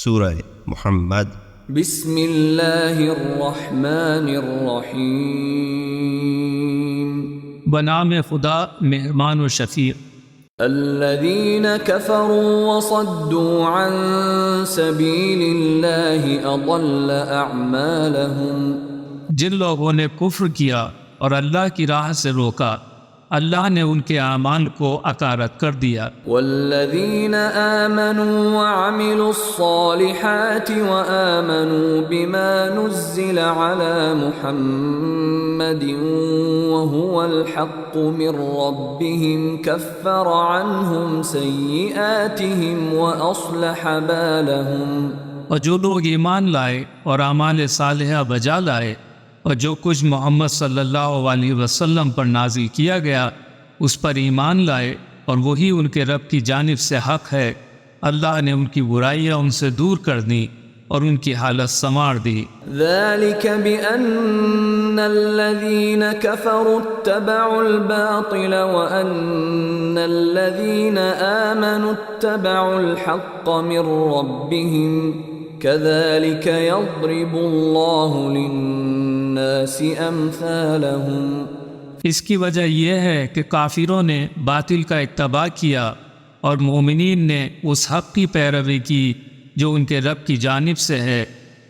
سورہ محمد۔ بسم اللہ الرحمن الرحیم، بنام خدا مہربان و شفیع۔ الذین کفروا وصدوا عن سبیل اللہ اضل اعمالہم، جن لوگوں نے کفر کیا اور اللہ کی راہ سے روکا، اللہ نے ان کے اعمال کو اکارت کر دیا۔ والذین آمنوا وعملوا الصالحات وآمنوا بما نزل على محمد وهو الحق من ربهم كفر عنهم سیئاتهم وأصلح بالهم۔ اور جو لوگ ایمان لائے اور اعمال صالحہ بجا لائے اور جو کچھ محمد صلی اللہ علیہ وسلم پر نازل کیا گیا اس پر ایمان لائے اور وہی ان کے رب کی جانب سے حق ہے، اللہ نے ان کی برائیاں ان سے دور کر دیں اور ان کی حالت سنوار دی۔ ذلك بأن الذين كفروا اتبعوا الباطل وأن الذين آمنوا اتبعوا الحق من ربهم كذلك يضرب الله للناس أمثالهم۔ اس کی وجہ یہ ہے کہ کافروں نے باطل کا اتباع کیا اور مومنین نے اس حق کی پیروی کی جو ان کے رب کی جانب سے ہے،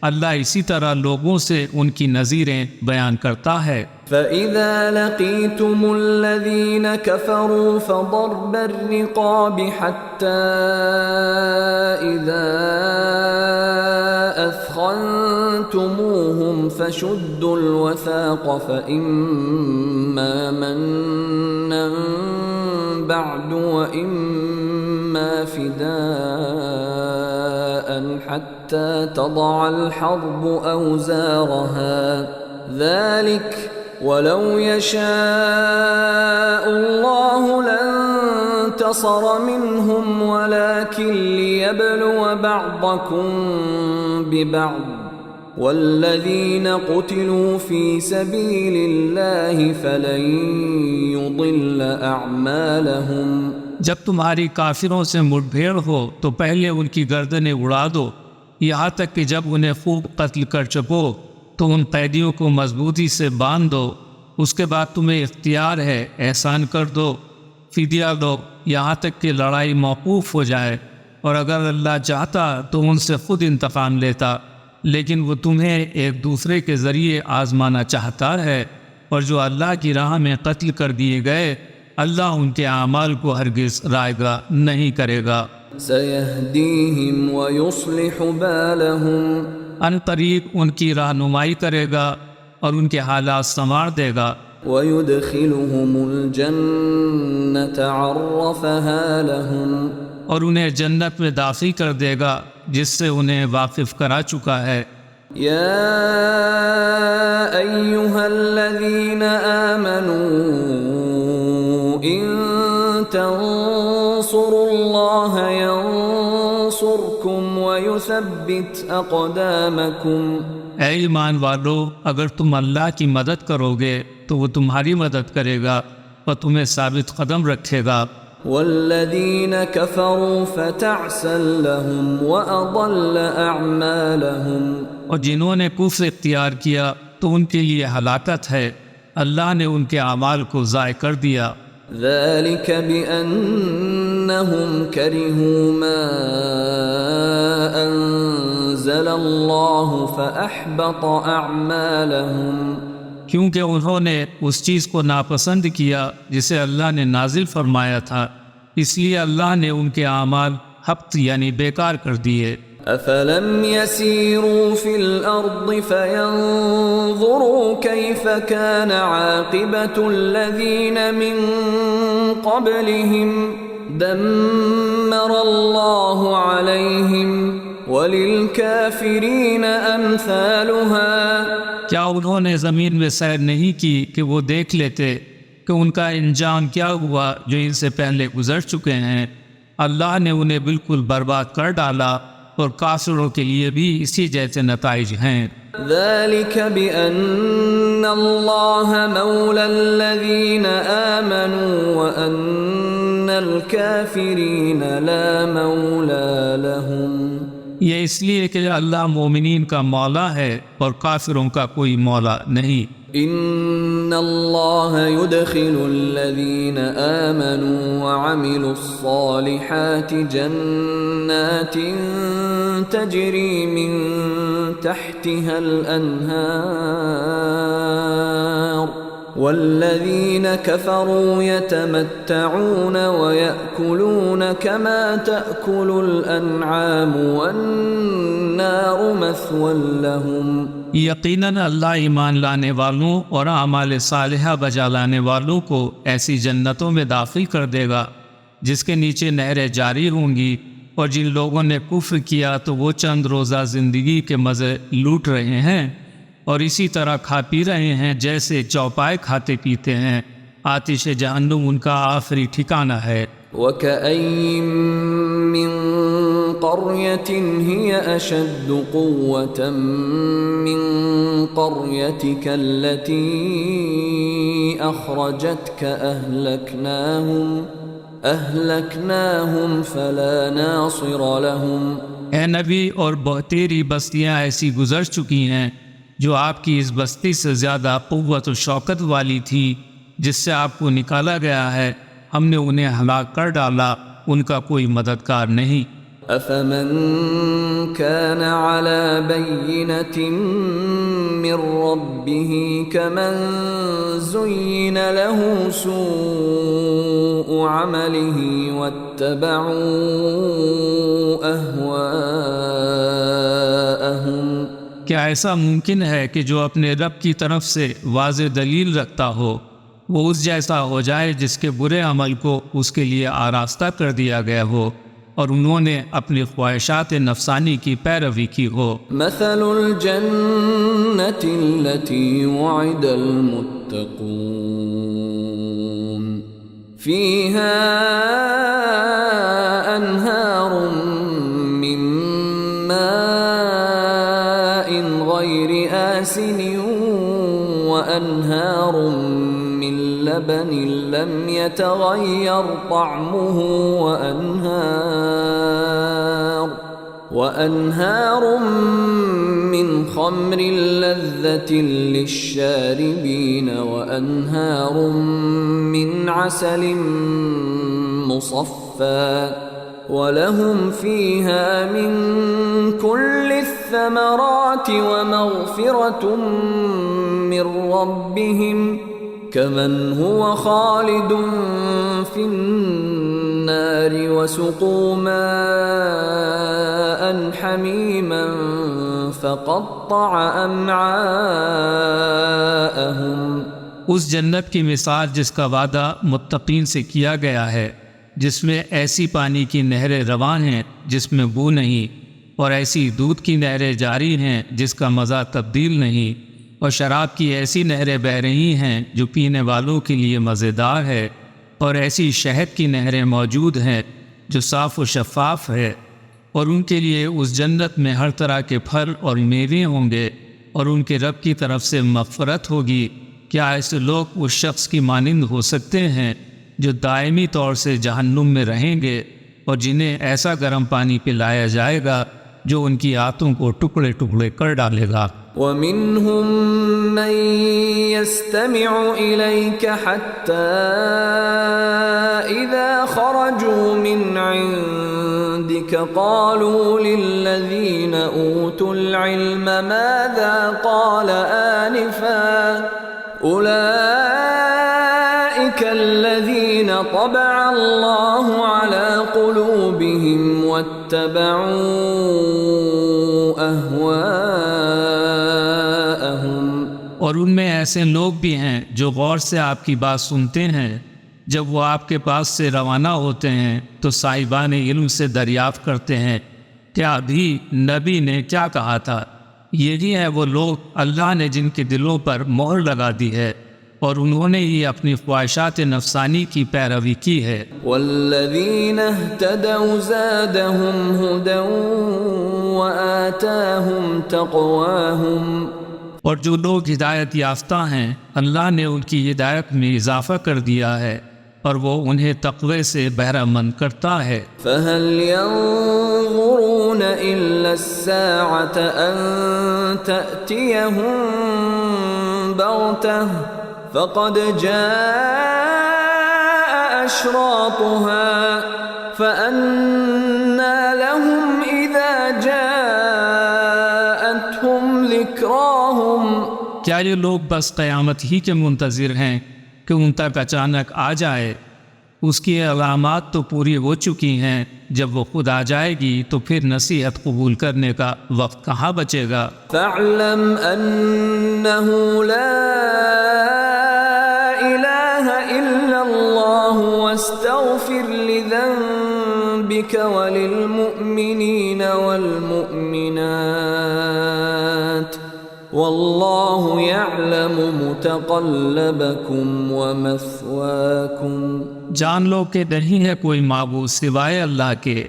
اللہ اسی طرح لوگوں سے ان کی نظیریں بیان کرتا ہے۔ فَإِذَا لَقِيتُمُ الَّذِينَ كَفَرُوا فَضَرْبَ الرِّقَابِ حَتَّى إِذَا أَثْخَنْتُمُوهُمْ فَشُدُّوا الْوَثَاقَ فَإِمَّا مَنًّا بَعْدُ وَإِمَّا فِدَاءً حَتَّى تَضَعَ الْحَرْبُ أَوْزَارَهَا ذَلِكَ وَلَوْ يَشَاءُ اللَّهُ لَانتَصَرَ مِنْهُمْ وَلَكِنْ لِيَبْلُوَ بَعْضَكُمْ بِبَعْضٍ وَالَّذِينَ قُتِلُوا فِي سَبِيلِ اللَّهِ فَلَنْ يُضِلَّ أَعْمَالَهُمْ۔ جب تمہاری کافروں سے مٹ بھیڑ ہو تو پہلے ان کی گردنیں اڑا دو، یہاں تک کہ جب انہیں خوب قتل کر چکو تو ان قیدیوں کو مضبوطی سے باندھ دو، اس کے بعد تمہیں اختیار ہے احسان کر دو، فدیہ دو، یہاں تک کہ لڑائی موقوف ہو جائے، اور اگر اللہ چاہتا تو ان سے خود انتقام لیتا، لیکن وہ تمہیں ایک دوسرے کے ذریعے آزمانا چاہتا ہے، اور جو اللہ کی راہ میں قتل کر دیے گئے اللہ ان کے اعمال کو ہرگز رائے گا نہیں کرے گا۔ سَيَهْدِيهِمْ وَيُصْلِحُ بَالَهُمْ، ان طریق ان کی رہنمائی کرے گا اور ان کے حالات سنوار دے گا۔ وَيُدْخِلُهُمُ الْجَنَّةَ عَرَّفَهَا لَهُمْ، اور انہیں جنت میں داخل کر دے گا جس سے انہیں واقف کرا چکا ہے۔ يَا أَيُّهَا الَّذِينَ آمَنُوا إِن تَنصُرُوا اللَّهَ يَنصُرْكُمْ وَيُثَبِّتْ أَقْدَامَكُمْ۔ اے ایمان والو، اگر تم اللہ کی مدد کرو گے تو وہ تمہاری مدد کرے گا اور تمہیں ثابت قدم رکھے گا۔ وَالَّذِينَ كَفَرُوا فَتَعْسًا لَهُمْ وَأَضَلَّ أَعْمَالَهُمْ۔ اور جنہوں نے کفر اختیار کیا تو ان کے لیے ہلاکت ہے، اللہ نے ان کے اعمال کو ضائع کر دیا۔ ذَلِكَ بِأَنَّهُمْ كَرِهُوا مَا أَنزَلَ اللَّهُ فَأَحْبَطَ أَعْمَالَهُمْ، کیونکہ انہوں نے اس چیز کو ناپسند کیا جسے اللہ نے نازل فرمایا تھا، اس لیے اللہ نے ان کے اعمال حبط یعنی بیکار کر دیے۔ أَفَلَمْ يَسِيرُوا فِي الْأَرْضِ فَيَنظُرُوا كَيْفَ كَانَ عَاقِبَةُ الَّذِينَ مِنْ قَبْلِهِمْ دَمَّرَ اللَّهُ عَلَيْهِمْ وَلِلْكَافِرِينَ أَمْثَالُهَا۔ کیا انہوں نے زمین میں سیر نہیں کی کہ وہ دیکھ لیتے کہ ان کا انجام کیا ہوا جو ان سے پہلے گزر چکے ہیں؟ اللہ نے انہیں بالکل برباد کر ڈالا اور کافروں کے لیے بھی اسی جیسے نتائج ہیں۔ ذَلِكَ بِأَنَّ اللَّهَ مَوْلَى الَّذِينَ آمَنُوا وَأَنَّ الْكَافِرِينَ لَا مَوْلَى لَهُمْ۔ یہ اس لیے کہ اللہ مومنین کا مولا ہے اور کافروں کا کوئی مولا نہیں۔ ان اللہ يدخل الذین آمنوا وعملوا الصالحات جنات تجری من تحتها الانہار والذین کفروا یتمتعون ویأکلون کما تأکل الانعام والنار مثوی لهم۔ یقیناً اللہ ایمان لانے والوں اور اعمال صالحہ بجا لانے والوں کو ایسی جنتوں میں داخل کر دے گا جس کے نیچے نہریں جاری ہوں گی، اور جن لوگوں نے کفر کیا تو وہ چند روزہ زندگی کے مزے لوٹ رہے ہیں اور اسی طرح کھا پی رہے ہیں جیسے چوپائے کھاتے پیتے ہیں۔ آتش جہنم ان کا آخری ٹھکانہ ہے۔ وَكَأَيٍّ مِّن قَرْيَةٍ هِيَ أَشَدُّ قُوَّةً مِّن قَرْيَتِكَ الَّتِي أَخْرَجَتْكَ أَهْلَكْنَاهُمْ فَلَا نَاصِرَ لَهُمْ۔ اے نبی، اور تیری بستیاں ایسی گزر چکی ہیں جو آپ کی اس بستی سے زیادہ قوت و شوکت والی تھی جس سے آپ کو نکالا گیا ہے، ہم نے انہیں ہلاک کر ڈالا، ان کا کوئی مددگار نہیں۔ أَفَمَن كَانَ عَلَى بَيِّنَةٍ مِّن رَّبِّهِ كَمَن زُيِّنَ لَهُ سُوءُ عَمَلِهِ وَاتَّبَعُوا أَهْوَاءَهُمْ۔ کیا ایسا ممکن ہے کہ جو اپنے رب کی طرف سے واضح دلیل رکھتا ہو وہ اس جیسا ہو جائے جس کے برے عمل کو اس کے لیے آراستہ کر دیا گیا ہو اور انہوں نے اپنی خواہشات نفسانی کی پیروی کی ہو؟ مثل الجنة التي وعد المتقون فيها أنهار من ماء غير آسن وأنهار من لبن لم يتغير طعمه وأنهار من خمر لذة للشاربين وأنهار من عسل مصفى ولهم فيها من كل الثمرات ومغفرة من ربهم كمن هو خالد في النار وسقوا ماء حميما فقطع أمعاءهم۔ اس جنت کی مثال جس کا وعدہ متقین سے کیا گیا ہے، جس میں ایسی پانی کی نہریں روان ہیں جس میں بو نہیں، اور ایسی دودھ کی نہریں جاری ہیں جس کا مزہ تبدیل نہیں، اور شراب کی ایسی نہریں بہہ رہی ہیں جو پینے والوں کے لیے مزیدار ہے، اور ایسی شہد کی نہریں موجود ہیں جو صاف و شفاف ہے، اور ان کے لیے اس جنت میں ہر طرح کے پھل اور میوے ہوں گے، اور ان کے رب کی طرف سے مغفرت ہوگی۔ کیا ایسے لوگ اس شخص کی مانند ہو سکتے ہیں جو دائمی طور سے جہنم میں رہیں گے اور جنہیں ایسا گرم پانی پلایا جائے گا جو ان کی آنتوں کو ٹکڑے ٹکڑے کر ڈالے گا؟ وَمِنْهُمْ مَنْ يَسْتَمِعُ إِلَيْكَ حَتَّى إِذَا خَرَجُوا مِنْ عِنْدِكَ قَالُوا لِلَّذِينَ أُوتُوا الْعِلْمَ مَاذَا قَالَ آنِفًا أُولَئِكَ الَّذِينَ طَبَعَ اللَّهُ عَلَى قُلُوبِهِمْ وَاتَّبَعُوا أَهْوَاءَهُمْ۔ اور ان میں ایسے لوگ بھی ہیں جو غور سے آپ کی بات سنتے ہیں، جب وہ آپ کے پاس سے روانہ ہوتے ہیں تو صاحبان علم سے دریافت کرتے ہیں کیا ابھی نبی نے کیا کہا تھا۔ یہی ہے وہ لوگ اللہ نے جن کے دلوں پر مہر لگا دی ہے اور انہوں نے ہی اپنی خواہشات نفسانی کی پیروی کی ہے۔ والذین اہتدوا زادہم ہدی وآتاہم تقواہم۔ اور جو لوگ ہدایت یافتہ ہیں اللہ نے ان کی ہدایت میں اضافہ کر دیا ہے اور وہ انہیں تقوی سے بہرہ مند کرتا ہے۔ فهل ينظرون إلا الساعة أن تأتيهم بغتة فقد جاء أشراطها فأنى لهم إذا جاءتهم ذكراهم۔ کیا یہ لوگ بس قیامت ہی کے منتظر ہیں کہ ان تک اچانک آ جائے؟ اس کی علامات تو پوری ہو چکی ہیں، جب وہ خود آ جائے گی تو پھر نصیحت قبول کرنے کا وقت کہاں بچے گا۔ فاعلم أنه لا إله إلا الله واستغفر لذنبك وللمؤمنين والمؤمنات واللہ یعلم متقلبکم ومثواکم۔ جان لو کہ نہیں ہے کوئی معبود سوائے اللہ کے،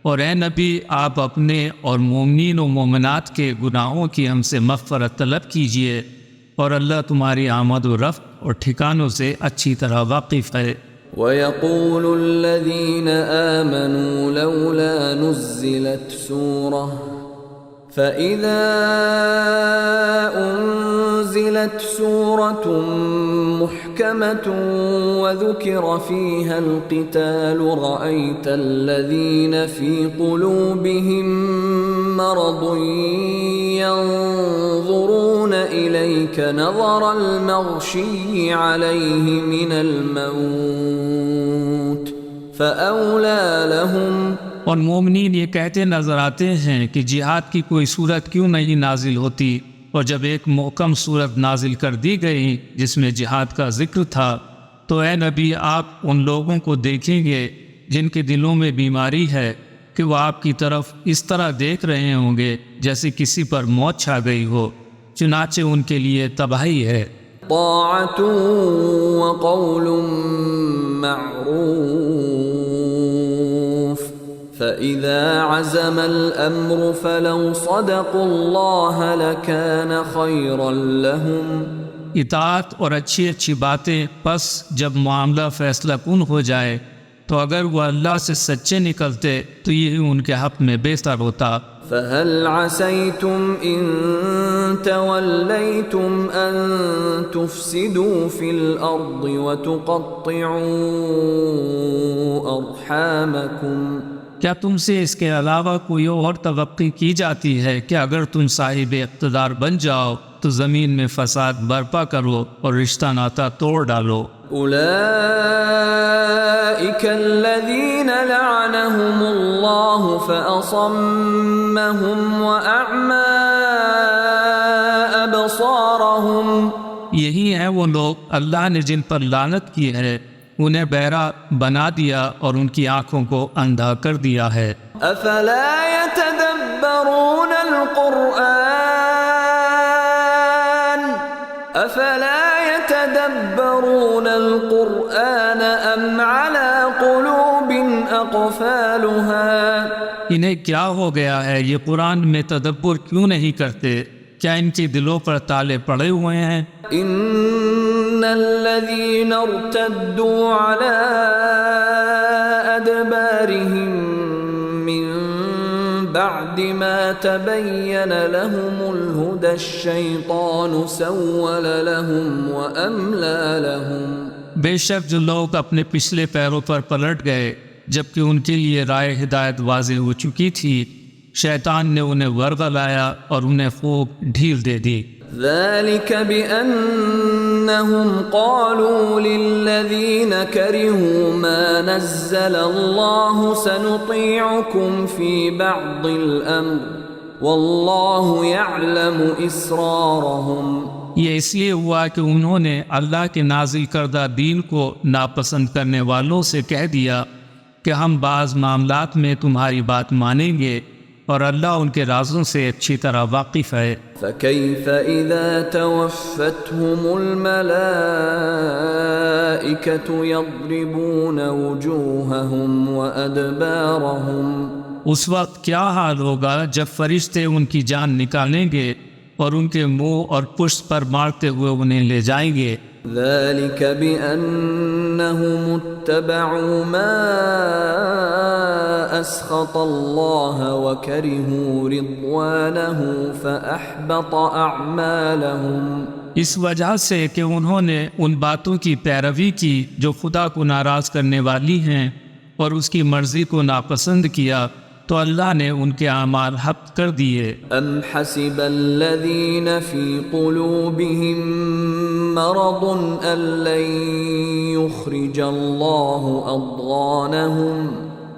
اور اے نبی آپ اپنے اور مومنین و مومنات کے گناہوں کی ہم سے مغفرت طلب کیجئے، اور اللہ تمہاری آمد و رفت اور ٹھکانوں سے اچھی طرح واقف ہے۔ وَيَقُولُ الَّذِينَ آمَنُوا لَوْلَا نُزِّلَتْ سُورَةٌ فَإِذَا أُنزِلَتْ سُورَةٌ مُحْكَمَةٌ وَذُكِرَ فِيهَا الْقِتَالُ رَأَيْتَ الَّذِينَ فِي قُلُوبِهِم مَّرَضٌ يَنظُرُونَ إِلَيْكَ نَظَرَ الْمَغْشِيِّ عَلَيْهِ مِنَ الْمَوْتِ فَأَوْلَى لَهُمْ۔ اور مومنین یہ کہتے نظر آتے ہیں کہ جہاد کی کوئی صورت کیوں نہیں نازل ہوتی، اور جب ایک محکم صورت نازل کر دی گئی جس میں جہاد کا ذکر تھا، تو اے نبی آپ ان لوگوں کو دیکھیں گے جن کے دلوں میں بیماری ہے کہ وہ آپ کی طرف اس طرح دیکھ رہے ہوں گے جیسے کسی پر موت چھا گئی ہو، چنانچہ ان کے لیے تباہی ہے۔ طاعۃ وقول معروف فَإِذَا عَزَمَ الْأَمْرُ فَلَوْ صَدَقُوا اللَّهَ لَكَانَ خَيْرًا لَهُمْ۔ اطاعت اور اچھی اچھی باتیں، پس جب معاملہ فیصلہ کن ہو جائے تو اگر وہ اللہ سے سچے نکلتے تو یہی ان کے حق میں بہتر ہوتا۔ فَهَلْ عَسَيْتُمْ إِن تَوَلَّيْتُمْ أَن تُفْسِدُوا فِي الْأَرْضِ وَتُقَطِّعُوا أَرْحَامَكُمْ۔ کیا تم سے اس کے علاوہ کوئی اور توقع کی جاتی ہے کہ اگر تم صاحب اقتدار بن جاؤ تو زمین میں فساد برپا کرو اور رشتہ ناتا توڑ ڈالو؟ اولئک الذین لعنهم اللہ فاصمهم واعمی ابصارهم۔ یہی ہیں وہ لوگ اللہ نے جن پر لعنت کی ہے، انہیں بہرا بنا دیا اور ان کی آنکھوں کو اندھا کر دیا ہے۔ افلا يتدبرون القرآن ام على قلوب اقفالها۔ انہیں کیا ہو گیا ہے، یہ قرآن میں تدبر کیوں نہیں کرتے؟ کیا ان کے دلوں پر تالے پڑے ہوئے ہیں؟ ان الذين ارتدوا على ادبارهم من بعد ما تبين لهم الهدى الشيطان سول لهم واملى لهم۔ بے شک جو لوگ اپنے پچھلے پیروں پر پلٹ گئے جبکہ ان کے لیے رائے ہدایت واضح ہو چکی تھی، شیطان نے انہیں ورغلایا اور انہیں خوب ڈھیل دے دی۔ ذلك بأنهم قالوا للذين كرهوا ما نزل الله سنطيعكم في بعض الأمر والله يعلم إسرارهم۔ یہ اس لیے ہوا کہ انہوں نے اللہ کے نازل کردہ دین کو ناپسند کرنے والوں سے کہہ دیا کہ ہم بعض معاملات میں تمہاری بات مانیں گے، اور اللہ ان کے رازوں سے اچھی طرح واقف ہے۔ فَكَيْفَ إِذَا تَوَفَّتْهُمُ الْمَلَائِكَةُ يَضْرِبُونَ وُجُوهَهُمْ وَأَدْبَارَهُمْ۔ اس وقت کیا حال ہوگا جب فرشتے ان کی جان نکالیں گے اور ان کے منہ اور پشت پر مارتے ہوئے انہیں لے جائیں گے۔ ذلك بأنهم اتبعوا ما أسخط الله وكرهوا رضوانه فأحبط أعمالهم۔ اس وجہ سے کہ انہوں نے ان باتوں کی پیروی کی جو خدا کو ناراض کرنے والی ہیں اور اس کی مرضی کو ناپسند کیا، تو اللہ نے ان کے اعمال حبط کر دیے۔ ام حسب الذین فی قلوبهم مرض ان لن یخرج اللہ اضغانهم،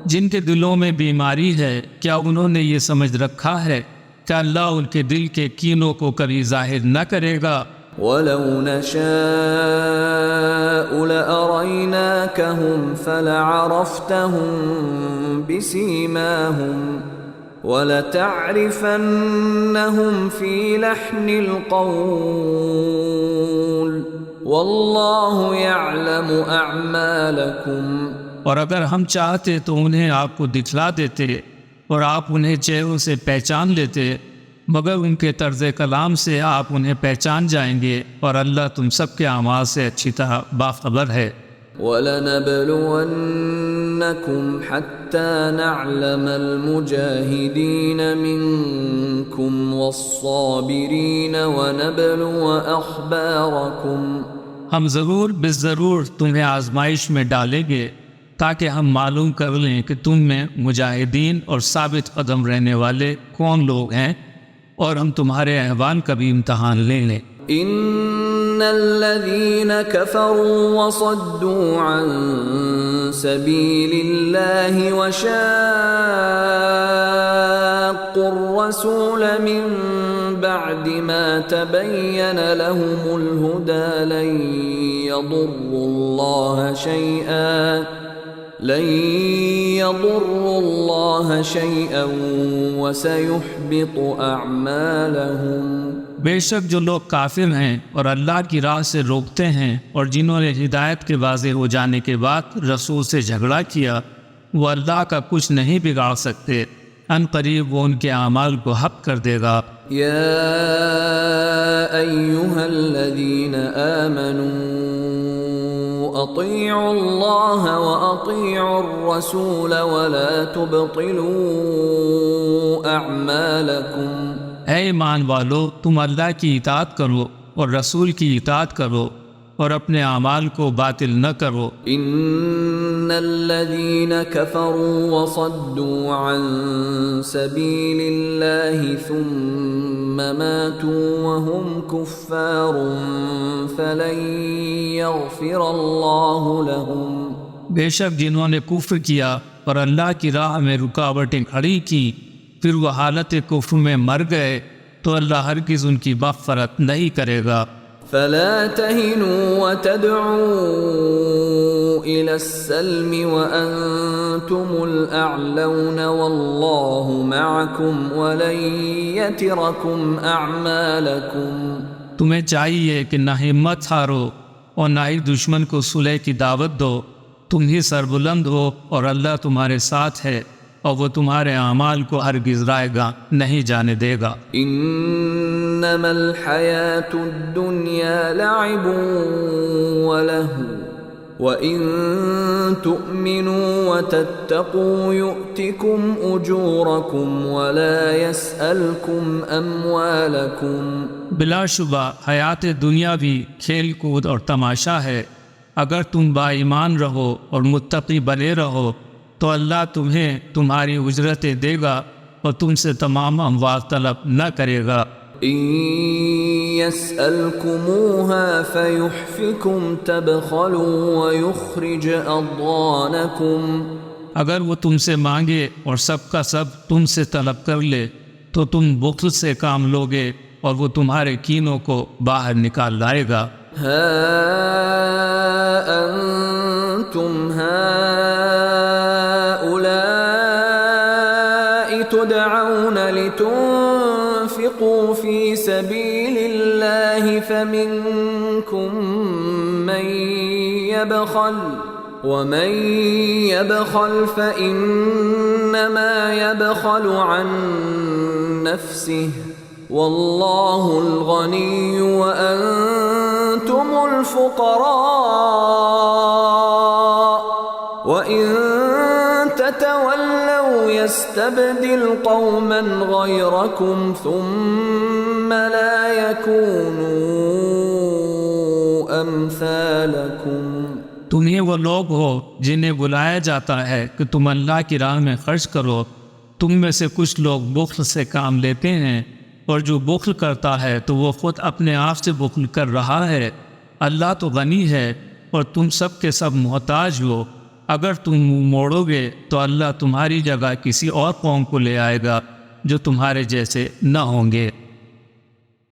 جن کے دلوں میں بیماری ہے، کیا انہوں نے یہ سمجھ رکھا ہے کہ اللہ ان کے دل کے کینوں کو کبھی ظاہر نہ کرے گا؟ وَلَوْ نَشَاءُ لَأَرَيْنَاكَهُمْ فَلَعَرَفْتَهُمْ بِسِيمَاهُمْ وَلَتَعْرِفَنَّهُمْ فِي لَحْنِ الْقَوْلِ وَاللَّهُ يَعْلَمُ أَعْمَالَكُمْ۔ اور اگر ہم چاہتے تو انہیں آپ کو دکھلا دیتے اور آپ انہیں چہروں سے پہچان لیتے، مگر ان کے طرز کلام سے آپ انہیں پہچان جائیں گے، اور اللہ تم سب کے اعمال سے اچھی طرح باخبر ہے۔ وَلَنَبْلُوَنَّكُمْ حَتَّى نَعْلَمَ الْمُجَاهِدِينَ مِنكُمْ وَالصَّابِرِينَ وَنَبْلُوَ أَخْبَارَكُمْ۔ ہم ضرور بالضرور تمہیں آزمائش میں ڈالیں گے تاکہ ہم معلوم کر لیں کہ تم میں مجاہدین اور ثابت قدم رہنے والے کون لوگ ہیں، اور ہم تمہارے احوال کا بھی امتحان لے لیں۔ ان الذين كفروا وصدوا عن سبيل الله وشاقوا الرسول من بعد ما تبين لهم الهدى لن يضروا الله شيئا وسيحبط اعمالهم۔ بے شک جو لوگ کافر ہیں اور اللہ کی راہ سے روکتے ہیں اور جنہوں نے ہدایت کے واضح ہو جانے کے بعد رسول سے جھگڑا کیا، وہ اللہ کا کچھ نہیں بگاڑ سکتے، ان قریب وہ ان کے اعمال کو حبط کر دے گا۔ یا ایھا الذین آمنوا اطیعوا اللہ واطیعوا الرسول ولا تبطلوا اعمالکم۔ اے ایمان والو، تم اللہ کی اطاعت کرو اور رسول کی اطاعت کرو اور اپنے اعمال کو باطل نہ کرو۔ ان الذين كفروا وصدوا عن سبيل الله ثم ماتوا وهم كفار فلن يغفر الله لهم۔ بے شک جنہوں نے کفر کیا اور اللہ کی راہ میں رکاوٹیں کھڑی کی، پھر وہ حالت کفر میں مر گئے، تو اللہ ہرگز ان کی مغفرت نہیں کرے گا۔ فلا تهنوا وتدعوا إلى السلم وأنتم الأعلون والله معكم ولن يتركم أعمالكم۔ تمہیں چاہیے کہ نہ ہمت ہارو اور نہ ہی دشمن کو صلح کی دعوت دو، تم ہی سربلند ہو اور اللہ تمہارے ساتھ ہے، اور وہ تمہارے اعمال کو ہرگز رائے گا نہیں جانے دے گا۔ انما الحیاۃ الدنیا لعب ولہو وَإِن تُؤْمِنُوا وَتَتَّقُوا يُؤْتِكُمْ أُجُورَكُمْ وَلَا يَسْأَلْكُمْ أَمْوَالَكُمْ۔ بلا شبہ حیات دنیا بھی کھیل کود اور تماشا ہے، اگر تم با ایمان رہو اور متقی بنے رہو تو اللہ تمہیں تمہاری اجرتیں دے گا اور تم سے تمام اموال طلب نہ کرے گا۔ إن يسألكموها فيحفكم تبخلوا ويخرج أضغانكم۔ اگر وہ تم سے مانگے اور سب کا سب تم سے طلب کر لے تو تم بخل سے کام لوگے اور وہ تمہارے کینوں کو باہر نکال لائے گا۔ ہا انتم هؤلاء تدعون لتنفقوا في سبيل الله فمنكم من يبخل ومن يبخل فإنما يبخل عن نفسه واللہ الغنی وانتم الفقراء وَإِن تَتَوَلَّوْا يَسْتَبْدِلْ قَوْمًا غَيْرَكُمْ ثُمَّ لَا يَكُونُوا أَمْثَالَكُمْ۔ تمہیں وہ لوگ ہو جنہیں بلایا جاتا ہے کہ تم اللہ کی راہ میں خرچ کرو، تم میں سے کچھ لوگ بخل سے کام لیتے ہیں، اور جو بخل کرتا ہے تو وہ خود اپنے آپ سے بخل کر رہا ہے۔ اللہ تو غنی ہے اور تم سب کے سب محتاج ہو۔ اگر تم منہ موڑو گے تو اللہ تمہاری جگہ کسی اور قوم کو لے آئے گا جو تمہارے جیسے نہ ہوں گے۔